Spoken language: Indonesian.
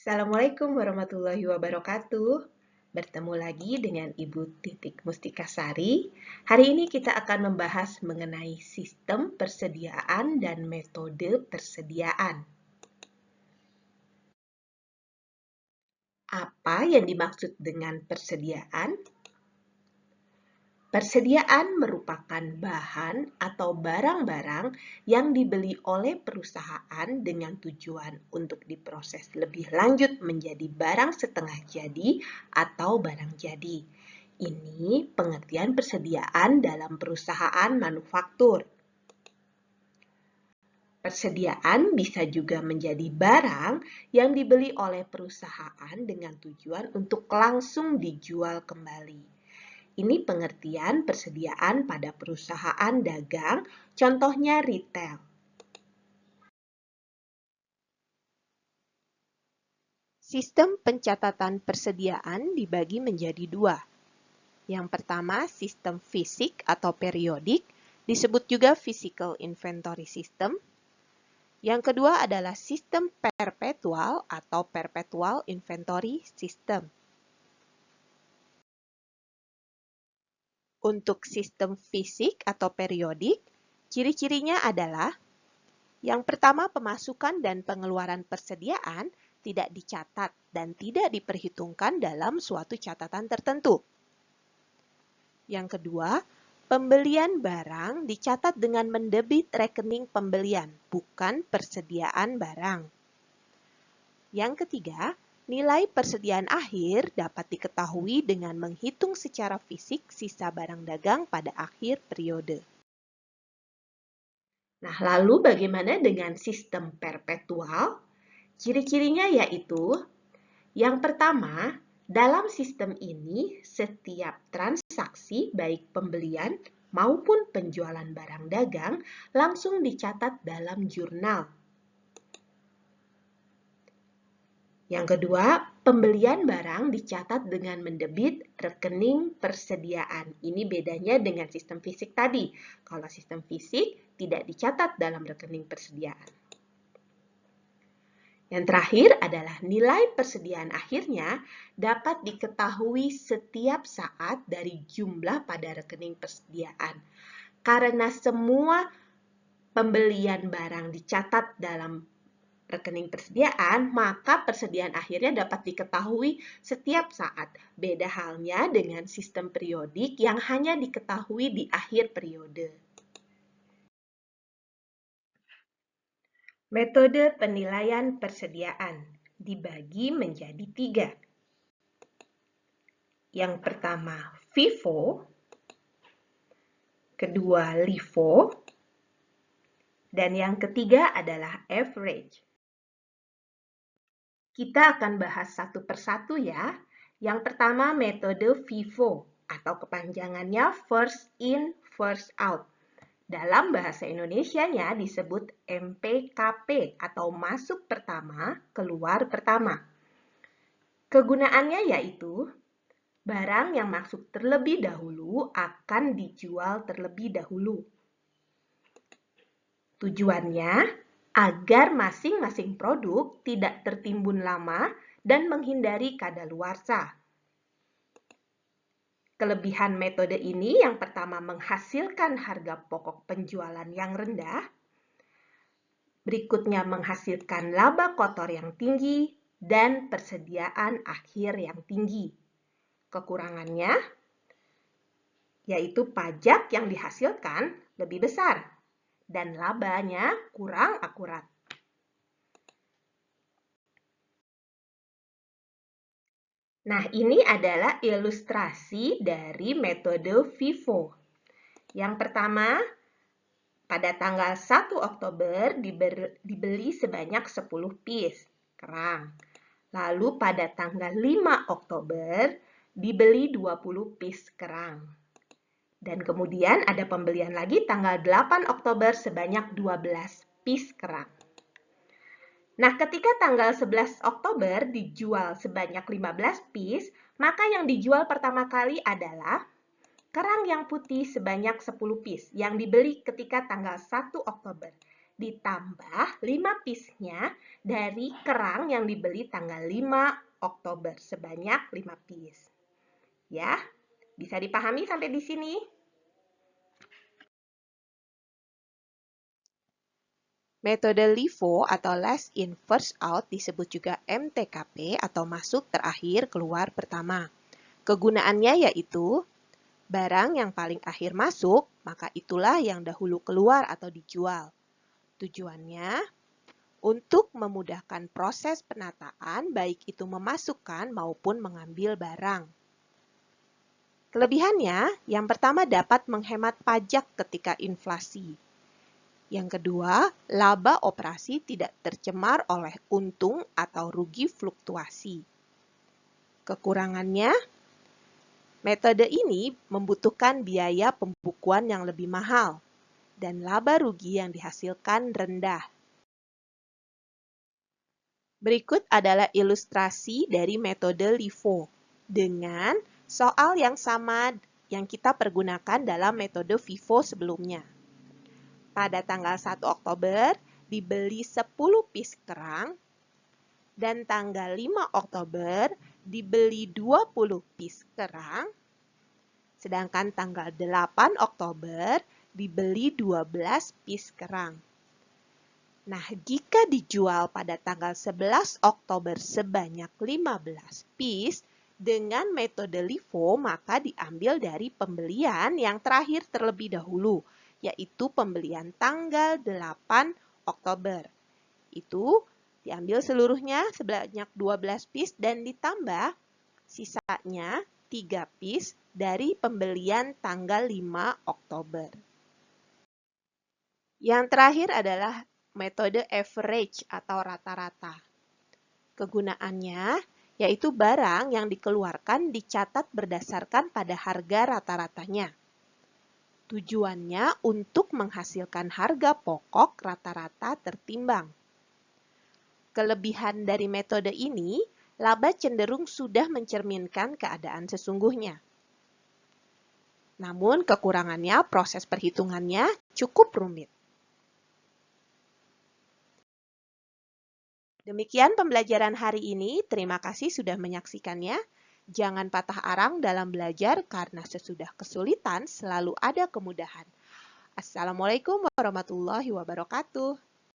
Assalamualaikum warahmatullahi wabarakatuh. Bertemu lagi dengan Ibu Titik Mustikasari. Hari ini kita akan membahas mengenai sistem persediaan dan metode persediaan. Apa yang dimaksud dengan persediaan? Persediaan merupakan bahan atau barang-barang yang dibeli oleh perusahaan dengan tujuan untuk diproses lebih lanjut menjadi barang setengah jadi atau barang jadi. Ini pengertian persediaan dalam perusahaan manufaktur. Persediaan bisa juga menjadi barang yang dibeli oleh perusahaan dengan tujuan untuk langsung dijual kembali. Ini pengertian persediaan pada perusahaan dagang, contohnya retail. Sistem pencatatan persediaan dibagi menjadi dua. Yang pertama, sistem fisik atau periodik, disebut juga physical inventory system. Yang kedua adalah sistem perpetual atau perpetual inventory system. Untuk sistem fisik atau periodik, ciri-cirinya adalah yang pertama, pemasukan dan pengeluaran persediaan tidak dicatat dan tidak diperhitungkan dalam suatu catatan tertentu. Yang kedua, pembelian barang dicatat dengan mendebit rekening pembelian, bukan persediaan barang. Yang ketiga, nilai persediaan akhir dapat diketahui dengan menghitung secara fisik sisa barang dagang pada akhir periode. Nah, lalu bagaimana dengan sistem perpetual? Ciri-cirinya yaitu, yang pertama, dalam sistem ini setiap transaksi baik pembelian maupun penjualan barang dagang langsung dicatat dalam jurnal. Yang kedua, pembelian barang dicatat dengan mendebit rekening persediaan. Ini bedanya dengan sistem fisik tadi. Kalau sistem fisik tidak dicatat dalam rekening persediaan. Yang terakhir adalah nilai persediaan akhirnya dapat diketahui setiap saat dari jumlah pada rekening persediaan. Karena semua pembelian barang dicatat dalam rekening persediaan, maka persediaan akhirnya dapat diketahui setiap saat. Beda halnya dengan sistem periodik yang hanya diketahui di akhir periode. Metode penilaian persediaan dibagi menjadi 3. Yang pertama, FIFO, kedua, LIFO, dan yang ketiga adalah average. Kita akan bahas satu persatu ya. Yang pertama, metode FIFO atau kepanjangannya First In, First Out. Dalam bahasa Indonesianya disebut MPKP atau masuk pertama, keluar pertama. Kegunaannya yaitu, barang yang masuk terlebih dahulu akan dijual terlebih dahulu. Tujuannya, agar masing-masing produk tidak tertimbun lama dan menghindari kadaluarsa. Kelebihan metode ini yang pertama menghasilkan harga pokok penjualan yang rendah, berikutnya menghasilkan laba kotor yang tinggi, dan persediaan akhir yang tinggi. Kekurangannya, yaitu pajak yang dihasilkan lebih besar dan labanya kurang akurat. Nah, ini adalah ilustrasi dari metode FIFO. Yang pertama, pada tanggal 1 Oktober dibeli sebanyak 10 piece kerang. Lalu pada tanggal 5 Oktober dibeli 20 piece kerang. Dan kemudian ada pembelian lagi tanggal 8 Oktober sebanyak 12 piece kerang. Nah, ketika tanggal 11 Oktober dijual sebanyak 15 piece, maka yang dijual pertama kali adalah kerang yang putih sebanyak 10 piece yang dibeli ketika tanggal 1 Oktober. ditambah 5 piece-nya dari kerang yang dibeli tanggal 5 Oktober sebanyak 5 piece. Ya, bisa dipahami sampai di sini? Metode LIFO atau last in first out disebut juga MTKP atau masuk terakhir keluar pertama. Kegunaannya yaitu barang yang paling akhir masuk, maka itulah yang dahulu keluar atau dijual. Tujuannya untuk memudahkan proses penataan baik itu memasukkan maupun mengambil barang. Kelebihannya, yang pertama dapat menghemat pajak ketika inflasi. Yang kedua, laba operasi tidak tercemar oleh untung atau rugi fluktuasi. Kekurangannya, metode ini membutuhkan biaya pembukuan yang lebih mahal dan laba rugi yang dihasilkan rendah. Berikut adalah ilustrasi dari metode LIFO dengan soal yang sama yang kita pergunakan dalam metode FIFO sebelumnya. Pada tanggal 1 Oktober dibeli 10 piece kerang dan tanggal 5 Oktober dibeli 20 piece kerang, sedangkan tanggal 8 Oktober dibeli 12 piece kerang. Nah, jika dijual pada tanggal 11 Oktober sebanyak 15 piece dengan metode LIFO, maka diambil dari pembelian yang terakhir terlebih dahulu, yaitu pembelian tanggal 8 Oktober. Itu diambil seluruhnya sebanyak 12 piece dan ditambah sisanya 3 piece dari pembelian tanggal 5 Oktober. Yang terakhir adalah metode average atau rata-rata. Kegunaannya yaitu barang yang dikeluarkan dicatat berdasarkan pada harga rata-ratanya. Tujuannya untuk menghasilkan harga pokok rata-rata tertimbang. Kelebihan dari metode ini, laba cenderung sudah mencerminkan keadaan sesungguhnya. Namun kekurangannya proses perhitungannya cukup rumit. Demikian pembelajaran hari ini, terima kasih sudah menyaksikannya. Jangan patah arang dalam belajar karena sesudah kesulitan selalu ada kemudahan. Assalamualaikum warahmatullahi wabarakatuh.